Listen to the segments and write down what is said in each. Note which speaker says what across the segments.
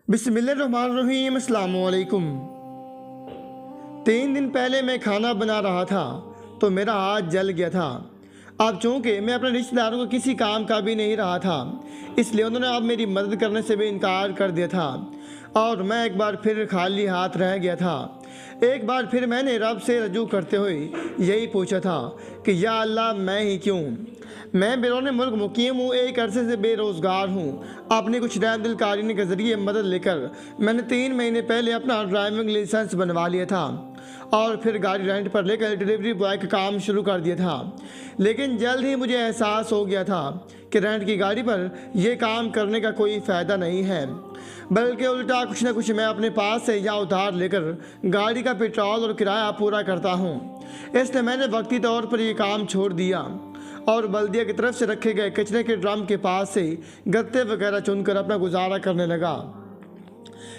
Speaker 1: बिस्मिल्लाहिर्रहमानिर्रहीम, अस्सलाम वालेकुम। 3 दिन पहले मैं खाना बना रहा था तो मेरा हाथ जल गया था। अब चूँकि मैं अपने रिश्तेदारों को किसी काम का भी नहीं रहा था, इसलिए उन्होंने अब मेरी मदद करने से भी इनकार कर दिया था और मैं एक बार फिर खाली हाथ रह गया था। एक बार फिर मैंने रब से रजू करते हुए यही पूछा था कि या अल्लाह, मैं ही क्यों? मैं बैरून मुल्क मुकीम हूँ, एक अरसे से बेरोज़गार हूँ। अपनी कुछ रहमदिल कारीन के ज़रिए मदद लेकर मैंने 3 महीने पहले अपना ड्राइविंग लाइसेंस बनवा लिया था और फिर गाड़ी रेंट पर लेकर डिलीवरी बॉय का काम शुरू कर दिया था। लेकिन जल्द ही मुझे एहसास हो गया था कि रेंट की गाड़ी पर यह काम करने का कोई फ़ायदा नहीं है, बल्कि उल्टा कुछ न कुछ मैं अपने पास से या उधार लेकर गाड़ी का पेट्रोल और किराया पूरा करता हूँ। इसलिए मैंने वक्ती तौर पर यह काम छोड़ दिया और बल्दिया की तरफ से रखे गए कचरे के ड्रम के पास से गत्ते वगैरह चुनकर अपना गुजारा करने लगा।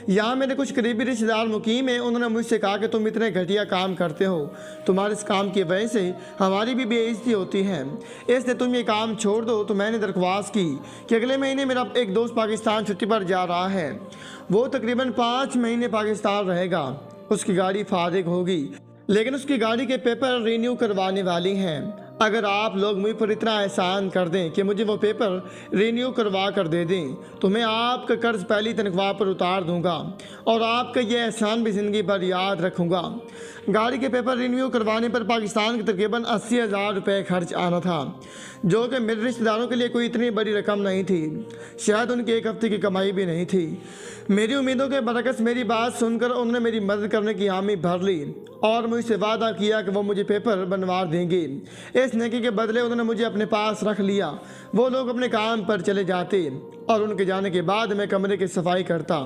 Speaker 1: यहाँ मेरे कुछ करीबी रिश्तेदार मुकीम हैं। उन्होंने मुझसे कहा कि तुम इतने घटिया काम करते हो, तुम्हारे इस काम की वजह से हमारी भी बेइज्जती होती है, इसलिए तुम ये काम छोड़ दो। तो मैंने दरख्वास्त की कि अगले महीने मेरा एक दोस्त पाकिस्तान छुट्टी पर जा रहा है। वो तकरीबन 5 महीने पाकिस्तान रहेगा। उसकी गाड़ी फारिग होगी, लेकिन उसकी गाड़ी के पेपर रीन्यू करवाने वाली हैं। अगर आप लोग मुझ पर इतना एहसान कर दें कि मुझे वो पेपर रीन्यू करवा कर दे दें तो मैं आपका कर्ज पहली तनख्वाह पर उतार दूंगा और आपका ये एहसान भी ज़िंदगी भर याद रखूंगा। गाड़ी के पेपर रीन्यू करवाने पर पाकिस्तान के तकरीबन 80,000 रुपये खर्च आना था, जो कि मेरे रिश्तेदारों के लिए कोई इतनी बड़ी रकम नहीं थी। शायद उनकी एक हफ्ते की कमाई भी नहीं थी। मेरी उम्मीदों के बरकस मेरी बात सुनकर उन्होंने मेरी मदद करने की हामी भर ली और मुझसे वादा किया कि वो मुझे पेपर बनवा देंगे। इस नेकी के बदले उन्होंने मुझे अपने पास रख लिया। वो लोग अपने काम पर चले जाते और उनके जाने के बाद मैं कमरे की सफाई करता,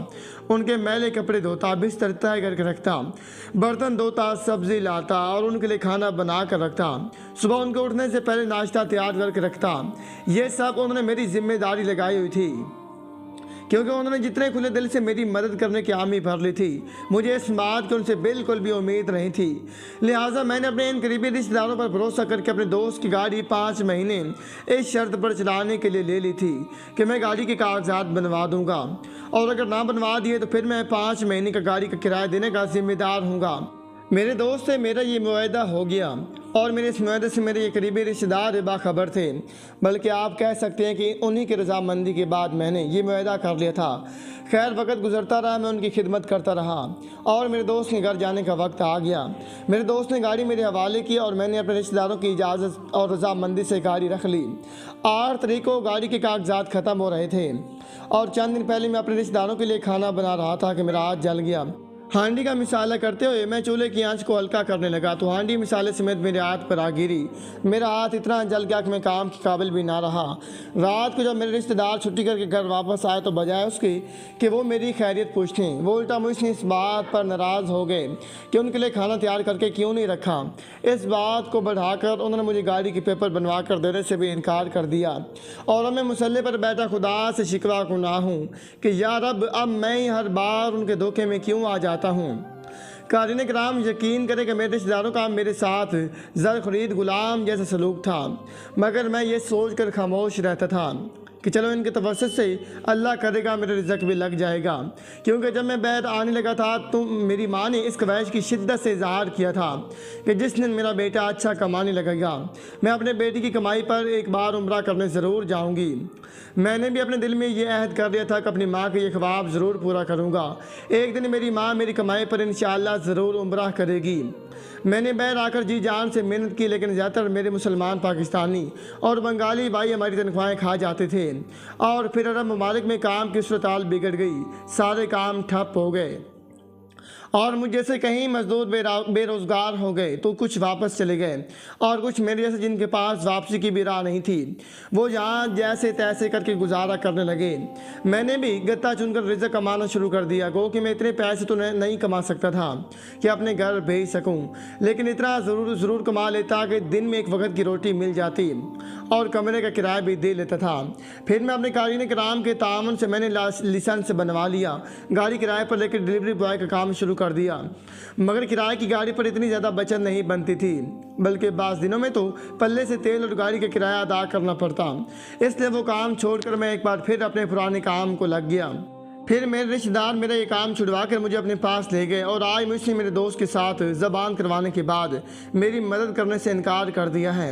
Speaker 1: उनके मैले कपड़े धोता, बिस्तर तय करके रखता, बर्तन धोता, सब्जी लाता और उनके लिए खाना बना कर रखता। सुबह उनके उठने से पहले नाश्ता तैयार करके रखता। ये सब उन्होंने मेरी जिम्मेदारी लगाई हुई थी, क्योंकि उन्होंने जितने खुले दिल से मेरी मदद करने की हामी भर ली थी, मुझे इस बात की उनसे बिल्कुल भी उम्मीद नहीं थी। लिहाजा मैंने अपने इन करीबी रिश्तेदारों पर भरोसा करके अपने दोस्त की गाड़ी 5 महीने इस शर्त पर चलाने के लिए ले ली थी कि मैं गाड़ी के कागजात बनवा दूंगा और अगर ना बनवा दिए तो फिर मैं 5 महीने का गाड़ी का किराया देने का जिम्मेदार हूँगा। मेरे दोस्त से मेरा ये मुआहदा हो गया और मेरे इस मुआहदे से मेरे ये करीबी रिश्तेदार बाखबर थे, बल्कि आप कह सकते हैं कि उन्हीं की रजामंदी के बाद मैंने ये मुआहदा कर लिया था। खैर, वक्त गुजरता रहा, मैं उनकी खिदमत करता रहा और मेरे दोस्त के घर जाने का वक्त आ गया। मेरे दोस्त ने गाड़ी मेरे हवाले की और मैंने अपने रिश्तेदारों की इजाज़त और रजामंदी से गाड़ी रख ली। 8 तारीख को गाड़ी के कागजात ख़त्म हो रहे थे और चंद दिन पहले मैं अपने रिश्तेदारों के लिए खाना बना रहा था कि मेरा हाथ जल गया। हांडी का मिसाला करते हुए मैं चूल्हे की आंच को हल्का करने लगा तो हांडी मिसाले समेत मेरे हाथ पर आ गिरी। मेरा हाथ इतना जल गया कि मैं काम के काबिल भी ना रहा। रात को जब मेरे रिश्तेदार छुट्टी करके घर वापस आए तो बजाय उसके कि वो मेरी खैरियत पूछें, वो उल्टा मुझसे इस बात पर नाराज़ हो गए कि उनके लिए खाना तैयार करके क्यों नहीं रखा। इस बात को बढ़ाकर उन्होंने मुझे गाड़ी के पेपर बनवा कर देने से भी इनकार कर दिया और अब मैं मुसल्ले पर बैठा खुदा से शिकवा गुनाह हूँ कि या रब, अब मैं ही हर बार उनके धोखे में क्यों आ जाता हूँ। कारीन कराम, यकीन करें कि मेरे रिश्तेदारों का मेरे साथ ज़र खरीद गुलाम जैसा सलूक था, मगर मैं ये सोच कर खामोश रहता था कि चलो इनके तवस्सुत से अल्लाह करेगा मेरे रिज़्क भी लग जाएगा। क्योंकि जब मैं बैठ आने लगा था तो मेरी माँ ने इस ख्वाहिश की शिद्दत से इजहार किया था कि जिस दिन मेरा बेटा अच्छा कमाने लगेगा मैं अपने बेटी की कमाई पर एक बार उम्रा करने ज़रूर जाऊँगी। मैंने भी अपने दिल में ये अहद कर लिया था कि अपनी माँ के ये ख्वाब ज़रूर पूरा करूँगा। एक दिन मेरी माँ मेरी कमाई पर इंशाअल्लाह ज़रूर उम्रा करेगी। मैंने बैर आकर जी जान से मेहनत की, लेकिन ज़्यादातर मेरे मुसलमान, पाकिस्तानी और बंगाली भाई हमारी तनख्वाहें खा जाते थे और फिर अरब ममालिक में काम की सूरत हाल बिगड़ गई। सारे काम ठप हो गए और मुझ जैसे कहीं मजदूर बेरोज़गार हो गए तो कुछ वापस चले गए और कुछ मेरे जैसे जिनके पास वापसी की भी राह नहीं थी वो यहाँ जैसे तैसे करके गुजारा करने लगे। मैंने भी गत्ता चुनकर रिज़्क कमाना शुरू कर दिया। गो कि मैं इतने पैसे तो नहीं कमा सकता था कि अपने घर भेज सकूं, लेकिन इतना ज़रूर कमा लेता कि दिन में एक वक्त की रोटी मिल जाती और कमरे का किराया भी दे लेता था। फिर मैं अपने कारीन कराम के तामन से मैंने लाइसेंस बनवा लिया, गाड़ी किराए पर लेकर डिलीवरी बॉय का काम शुरू कर दिया। मगर किराए की गाड़ी पर इतनी ज़्यादा बचत नहीं बनती थी, बल्कि बाज़ दिनों में तो पल्ले से तेल और गाड़ी का किराया अदा करना पड़ता। इसलिए वो काम छोड़कर मैं एक बार फिर अपने पुराने काम को लग गया। پھر میرے رشتہ دار میرا یہ کام چھڑوا کر مجھے اپنے پاس لے گئے اور آج مجھ سے میرے دوست کے ساتھ زبان کروانے کے بعد میری مدد کرنے سے انکار کر دیا ہے۔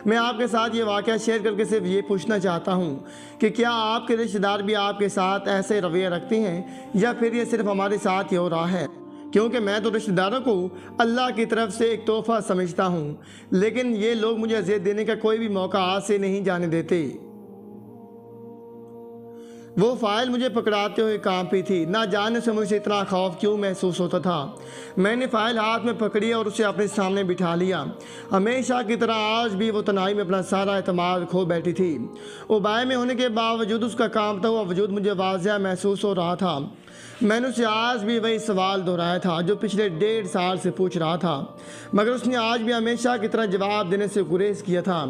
Speaker 1: میں آپ کے ساتھ یہ واقعہ شیئر کر کے صرف یہ پوچھنا چاہتا ہوں کہ کیا آپ کے رشتہ دار بھی آپ کے ساتھ ایسے رویہ رکھتے ہیں یا پھر یہ صرف ہمارے ساتھ ہی ہو رہا ہے؟ کیونکہ میں تو رشتہ داروں کو اللہ کی طرف سے ایک تحفہ سمجھتا ہوں، لیکن یہ لوگ مجھے اذیت دینے کا کوئی بھی موقع ہاتھ سے نہیں جانے دیتے۔ وہ فائل مجھے پکڑاتے ہوئے کانپی تھی، نہ جانے سے مجھے اتنا خوف کیوں محسوس ہوتا تھا۔ میں نے فائل ہاتھ میں پکڑی اور اسے اپنے سامنے بٹھا لیا۔ ہمیشہ کی طرح آج بھی وہ تنہائی میں اپنا سارا اعتماد کھو بیٹھی تھی۔ اوبائے میں ہونے کے باوجود اس کا کانپتا ہوا وجود مجھے واضح محسوس ہو رہا تھا۔ میں نے اسے آج بھی وہی سوال دہرایا تھا جو پچھلے 1.5 سال سے پوچھ رہا تھا، مگر اس نے آج بھی ہمیشہ کی طرح جواب دینے سے گریز کیا تھا۔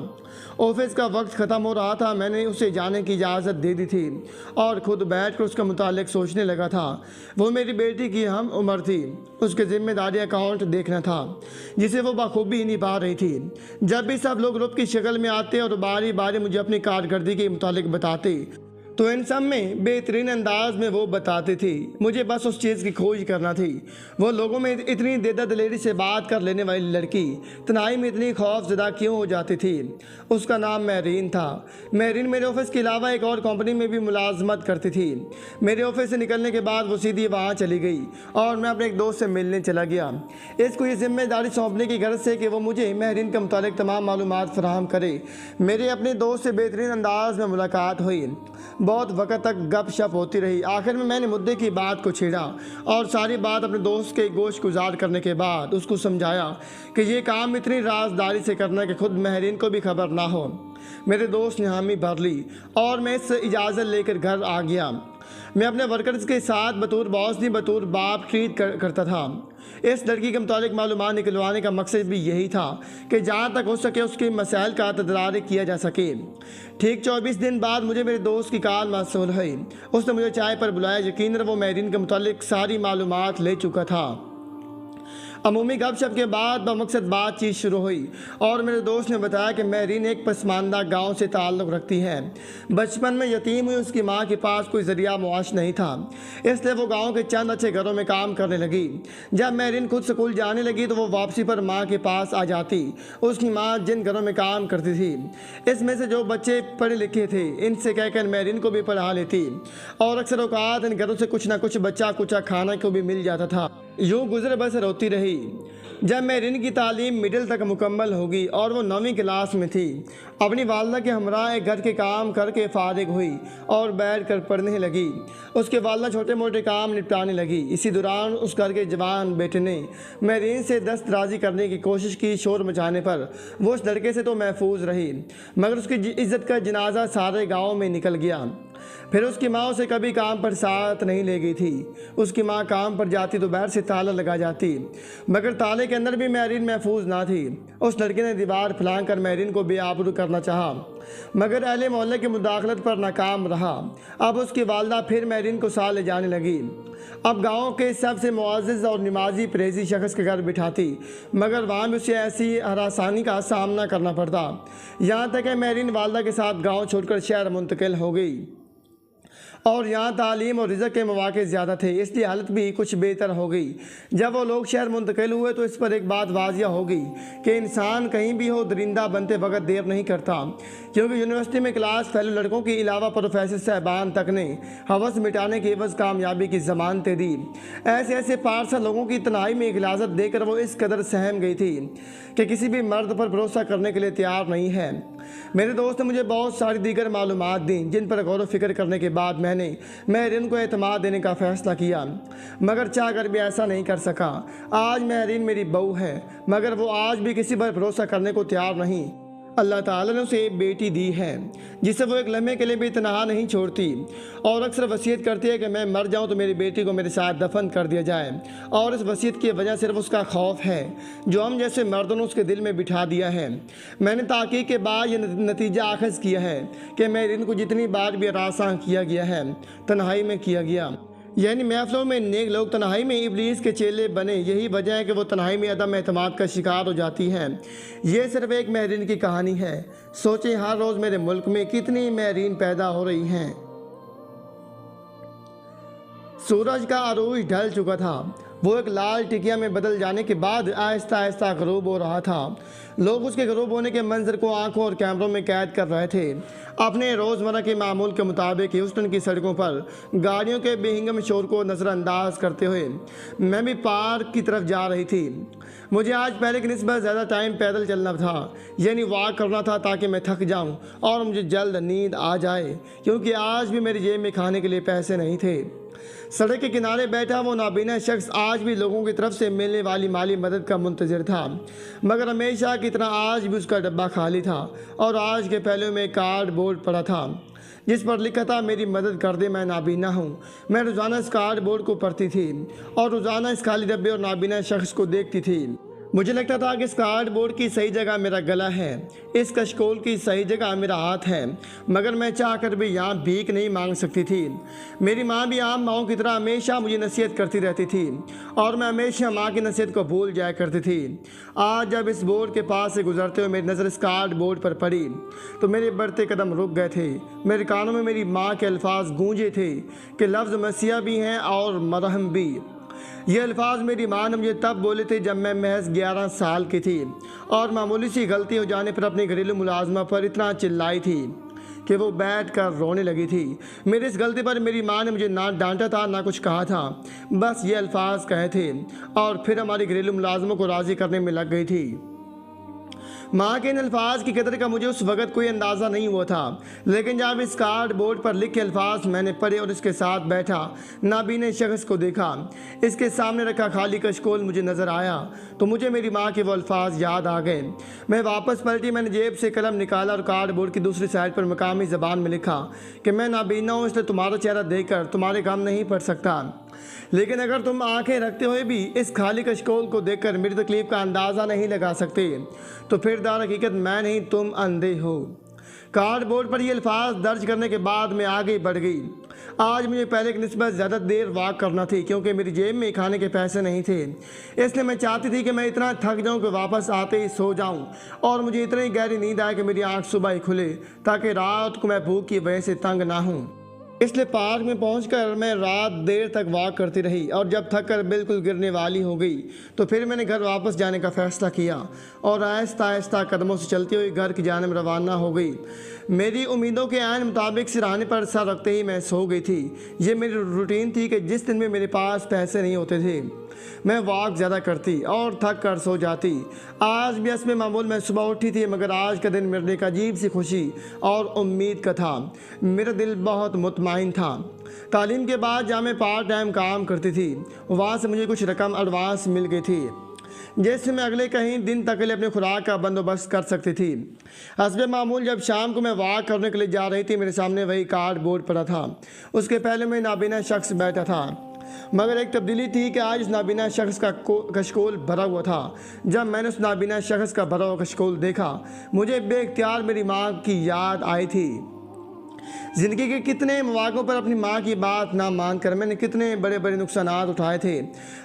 Speaker 1: آفس کا وقت ختم ہو رہا تھا، میں نے اسے جانے کی اجازت دے دی تھی اور خود بیٹھ کر اس کا متعلق سوچنے لگا تھا۔ وہ میری بیٹی کی ہم عمر تھی، اس کے ذمہ داری اکاؤنٹ دیکھنا تھا جسے وہ بخوبی نبھا رہی تھی۔ جب بھی سب لوگ گروپ کی شکل میں آتے اور باری باری مجھے اپنی کارکردگی کے متعلق بتاتے تو ان سب میں بہترین انداز میں وہ بتاتی تھی مجھے بس اس چیز کی کھوج کرنا تھی۔ وہ لوگوں میں اتنی دیدہ دلیری سے بات کر لینے والی لڑکی تنہائی میں اتنی خوف زدہ کیوں ہو جاتی تھی؟ اس کا نام میرین تھا۔ میرین میرے آفس کے علاوہ ایک اور کمپنی میں بھی ملازمت کرتی تھی۔ میرے آفس سے نکلنے کے بعد وہ سیدھی وہاں چلی گئی اور میں اپنے ایک دوست سے ملنے چلا گیا، اس کو یہ ذمہ داری سونپنے کی غرض سے کہ وہ مجھے میرین کے متعلق تمام معلومات فراہم کرے۔ میرے اپنے دوست سے بہترین انداز میں ملاقات ہوئی، بہت وقت تک گپ شپ ہوتی رہی۔ آخر میں نے مدعے کی بات کو چھیڑا اور ساری بات اپنے دوست کے گوش گزار کرنے کے بعد اس کو سمجھایا کہ یہ کام اتنی رازداری سے کرنا کہ خود میرین کو بھی خبر نہ ہو۔ میرے دوست نے حامی بھر لی اور میں اس سے اجازت لے کر گھر آ گیا۔ میں اپنے ورکرز کے ساتھ بطور باس نہیں بطور باپ ٹریٹ کرتا تھا۔ اس لڑکی کے متعلق معلومات نکلوانے کا مقصد بھی یہی تھا کہ جہاں تک ہو سکے اس کے مسائل کا تدارک کیا جا سکے۔ ٹھیک 24 دن بعد مجھے میرے دوست کی کال موصول ہوئی۔ اس نے مجھے چائے پر بلایا۔ یقیناً وہ میرین کے متعلق ساری معلومات لے چکا تھا۔ عمومی گپ شپ کے بعد بمقصد بات چیت شروع ہوئی اور میرے دوست نے بتایا کہ میرین ایک پسماندہ گاؤں سے تعلق رکھتی ہے۔ بچپن میں یتیم ہوئی، اس کی ماں کے پاس کوئی ذریعہ معاش نہیں تھا، اس لیے وہ گاؤں کے چند اچھے گھروں میں کام کرنے لگی۔ جب میرین خود اسکول جانے لگی تو وہ واپسی پر ماں کے پاس آ جاتی۔ اس کی ماں جن گھروں میں کام کرتی تھی اس میں سے جو بچے پڑھے لکھے تھے ان سے کہہ کر میرین کو بھی پڑھا لیتی اور اکثر اوقات ان گھروں سے کچھ نہ کچھ بچہ کچا کھانا کو بھی مل جاتا تھا۔ یوں گزر بسر ہوتی رہی۔ جب میرین کی تعلیم مڈل تک مکمل ہوگی اور وہ 9ویں کلاس میں تھی، اپنی والدہ کے ہمراہ ایک گھر کے کام کر کے فارغ ہوئی اور بیٹھ کر پڑھنے لگی۔ اس کے والدہ چھوٹے موٹے کام نپٹانے لگی۔ اسی دوران اس گھر کے جوان بیٹے نے میرین سے دست درازی کرنے کی کوشش کی۔ شور مچانے پر وہ اس لڑکے سے تو محفوظ رہی، مگر اس کی عزت کا جنازہ سارے گاؤں میں نکل گیا۔ پھر اس کی ماں اسے کبھی کام پر ساتھ نہیں لے گئی تھی۔ اس کی ماں کام پر جاتی تو باہر سے تالا لگا جاتی، مگر تالے کے اندر بھی میرین محفوظ نہ تھی۔ اس لڑکے نے دیوار پھلانگ کر میرین کو بے آبرو کرنا چاہا، مگر اہل محلے کی مداخلت پر ناکام رہا۔ اب اس کی والدہ پھر میرین کو ساتھ لے جانے لگی۔ اب گاؤں کے سب سے معزز اور نمازی پریزی شخص کے گھر بٹھاتی، مگر وہاں بھی اسے ایسی ہراسانی کا سامنا کرنا پڑتا، یہاں تک کہ میرین والدہ کے ساتھ گاؤں چھوڑ کر شہر منتقل ہو گئی اور یہاں تعلیم اور رزق کے مواقع زیادہ تھے، اس لیے حالت بھی کچھ بہتر ہو گئی۔ جب وہ لوگ شہر منتقل ہوئے تو اس پر ایک بات واضح ہو گئی کہ انسان کہیں بھی ہو درندہ بنتے وقت دیر نہیں کرتا، کیونکہ یونیورسٹی میں کلاس فیلو لڑکوں کے علاوہ پروفیسر صاحبان تک نے ہوس مٹانے کے عوض کامیابی کی ضمانتیں دی۔ ایسے پارسا لوگوں کی تنہائی میں غلاظت دے کر وہ اس قدر سہم گئی تھی کہ کسی بھی مرد پر بھروسہ کرنے کے لیے تیار نہیں ہے۔ میرے دوست نے مجھے بہت ساری دیگر معلومات دیں جن پر غور و فکر کرنے کے بعد میں نے میرین کو اعتماد دینے کا فیصلہ کیا، مگر چاہ کر بھی ایسا نہیں کر سکا۔ آج میرین میری بہو ہے، مگر وہ آج بھی کسی پر بھروسہ کرنے کو تیار نہیں۔ اللہ تعالیٰ نے اسے ایک بیٹی دی ہے جسے وہ ایک لمحے کے لیے بھی تنہا نہیں چھوڑتی اور اکثر وصیت کرتی ہے کہ میں مر جاؤں تو میری بیٹی کو میرے ساتھ دفن کر دیا جائے، اور اس وصیت کی وجہ صرف اس کا خوف ہے جو ہم جیسے مردوں نے اس کے دل میں بٹھا دیا ہے۔ میں نے تحقیق کے بعد یہ نتیجہ اخذ کیا ہے کہ میرین کو جتنی بار بھی ہراساں کیا گیا ہے تنہائی میں کیا گیا، یعنی محفلوں میں نیک لوگ تنہائی میں ابلیس کے چیلے بنے۔ یہی وجہ ہے کہ وہ تنہائی میں عدم اعتماد کا شکار ہو جاتی ہیں۔ یہ صرف ایک میرین کی کہانی ہے۔ سوچیں ہر روز میرے ملک میں کتنی میرین پیدا ہو رہی ہیں۔ सूरज का अरूज ढल चुका था। वो एक लाल टिकिया में बदल जाने के बाद आहिस्ता आहिस्ता ग़रूब हो रहा था। लोग उसके ग़रूब होने के मंजर को आंखों और कैमरों में कैद कर रहे थे। अपने रोज़मर्रा के मामूल के मुताबिक ह्यूस्टन की सड़कों पर गाड़ियों के बेहंगम शोर को नज़रअंदाज करते हुए मैं भी पार्क की तरफ जा रही थी। मुझे आज पहले की निस्बत ज़्यादा टाइम पैदल चलना था, यानी वॉक करना था, ताकि मैं थक जाऊं और मुझे जल्द नींद आ जाए, क्योंकि आज भी मेरी जेब में खाने के लिए पैसे नहीं थे। सड़क के किनारे बैठा वो नाबीना शख्स आज भी लोगों की तरफ से मिलने वाली माली मदद का मुंतज़िर था, मगर हमेशा की तरह आज भी उसका डब्बा खाली था और आज के पहलू में कार्ड बोर्ड पड़ा था जिस पर लिखा था, मेरी मदद कर दे, मैं नाबीना हूँ। मैं रोज़ाना इस कार्ड बोर्ड को पढ़ती थी और रोज़ाना इस खाली डब्बे और नाबीना शख्स को देखती थी। मुझे लगता था कि इस कार्ड बोर्ड की सही जगह मेरा गला है, इस कशकोल की सही जगह मेरा हाथ है, मगर मैं चाह कर भी यहाँ भीख नहीं मांग सकती थी। मेरी माँ भी आम माँओं की तरह हमेशा मुझे नसीहत करती रहती थी और मैं हमेशा माँ की नसीहत को भूल जाया करती थी। आज जब इस बोर्ड के पास से गुजरते हुए मेरी नज़र इस कार्ड बोर्ड पर पड़ी तो मेरे बढ़ते कदम रुक गए थे। मेरे कानों में मेरी माँ के अल्फाज गूंजे थे कि लफ्ज़ मसीहा भी हैं और मरहम भी। ये अल्फाज मेरी माँ ने मुझे तब बोले थे जब मैं महज 11 साल की थी और मामूली सी गलती हो जाने पर अपनी घरेलू मुलाजमा पर इतना चिल्लाई थी कि वो बैठ कर रोने लगी थी। मेरी इस गलती पर मेरी माँ ने मुझे ना डांटा था ना कुछ कहा था, बस ये अल्फाज कहे थे और फिर हमारी घरेलू मुलाजमों को राज़ी करने में लग गई थी। माँ के इन अल्फाज की कदर का मुझे उस वक़्त कोई अंदाज़ा नहीं हुआ था, लेकिन जब इस कार्ड बोर्ड पर लिखे अल्फाज मैंने पढ़े और इसके साथ बैठा नाबीने शख्स को देखा, इसके सामने रखा खाली कशकोल मुझे नज़र आया तो मुझे मेरी माँ के वो अल्फाज याद आ गए। मैं वापस पलटी, मैंने जेब से कलम निकाला और कार्ड बोर्ड की दूसरी साइड पर मकामी ज़बान में लिखा कि मैं नाबीना हूँ, इसलिए तुम्हारा चेहरा देखकर तुम्हारे गम नहीं पड़ सकता, लेकिन अगर तुम आंखें रखते हुए भी इस खाली कशकोल को देखकर मेरी तकलीफ़ का अंदाज़ा नहीं लगा सकते तो फिर दर हकीकत मैं नहीं तुम अंधे हो। कार्ड बोर्ड पर ये अल्फाज दर्ज करने के बाद मैं आगे बढ़ गई। आज मुझे पहले की निस्बत ज़्यादा देर वॉक करना थी क्योंकि मेरी जेब में खाने के पैसे नहीं थे, इसलिए मैं चाहती थी कि मैं इतना थक जाऊं कि वापस आते ही सो जाऊं और मुझे इतनी गहरी नींद आए कि मेरी आंख सुबह ही खुले ताकि रात को मैं भूख की वजह से तंग ना हूं। इसलिए पार्क में पहुंचकर मैं रात देर तक वॉक करती रही और जब थक कर बिल्कुल गिरने वाली हो गई तो फिर मैंने घर वापस जाने का फ़ैसला किया और आहिस्ता आहिस्ता कदमों से चलती हुई घर की जानिब रवाना हो गई। मेरी उम्मीदों के ऐन मुताबिक सिरहाने पर सर रखते ही मैं सो गई थी। ये मेरी रूटीन थी कि जिस दिन में मेरे पास पैसे नहीं होते थे मैं वॉक ज़्यादा करती और थक कर सो जाती। आज भी इसमें मामूल मैं सुबह उठी थी, मगर आज का दिन मेरे लिए एक अजीब सी खुशी और उम्मीद का था। मेरा दिल बहुत मुतमईन था। तालीम के बाद जहाँ मैं पार्ट टाइम काम करती थी वहाँ से मुझे कुछ रकम एडवांस मिल गई थी जिससे मैं अगले कहीं दिन तक के लिए अपनी खुराक का बंदोबस्त कर सकती थी। हस्बे मामूल जब शाम को मैं वॉक करने के लिए जा रही थी मेरे सामने वही कार्ड बोर्ड पड़ा था। उसके पहले में नाबीना शख्स बैठा था, मगर एक तब्दीली थी कि आज उस नाबीना शख्स का कशकोल भरा हुआ था। जब मैंने उस नाबीना शख्स का भरा हुआ कशकोल देखा मुझे बेख्तियार मेरी माँ की याद आई थी। ज़िंदगी के कितने मौक़ों पर अपनी माँ की बात ना मानकर मैंने कितने बड़े बड़े नुकसानात उठाए थे।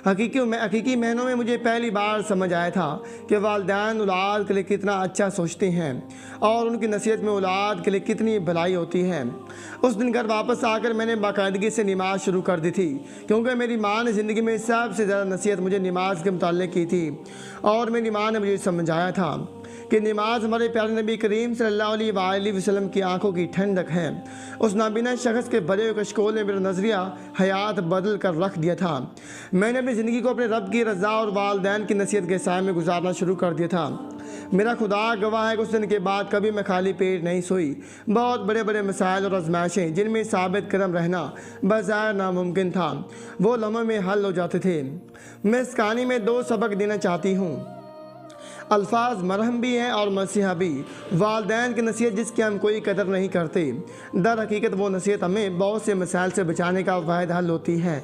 Speaker 1: हकीकी महीनों में मुझे पहली बार समझ आया था कि वालिदैन औलाद के लिए कितना अच्छा सोचते हैं और उनकी नसीहत में औलाद के लिए कितनी भलाई होती है। उस दिन घर वापस आकर मैंने बाकायदगी से नमाज़ शुरू कर दी थी क्योंकि मेरी माँ ने ज़िंदगी में सबसे ज़्यादा नसीहत मुझे नमाज के मुताल्लिक़ की थी और मेरी माँ ने मुझे समझाया था कि नमाज हमारे प्यारे नबी करीम सल्लल्लाहु अलैहि वसल्लम की आंखों की ठंडक है। उस नाबीना शख्स के भरे हुए कशकोल ने मेरा नज़रिया हयात बदल कर रख दिया था। मैंने अपनी ज़िंदगी को अपने रब की रज़ा और वालिदैन की नसीहत के साए में गुजारना शुरू कर दिया था। मेरा खुदा गवाह है कि उस दिन के बाद कभी मैं खाली पेट नहीं सोई। बहुत बड़े बड़े मसाइल और आजमाइशें जिनमें साबित कदम रहना बज़ाहिर नामुमकिन था वो लम्हों में हल हो जाते थे। मैं इस कहानी में 2 सबक देना चाहती हूँ। अल्फाज मरहम भी हैं और मसीहा भी। वालिदैन की नसीहत जिसकी हम कोई कदर नहीं करते, दर हकीकत वो नसीहत हमें बहुत से मसाइल से बचाने का वाहिद हल होती है।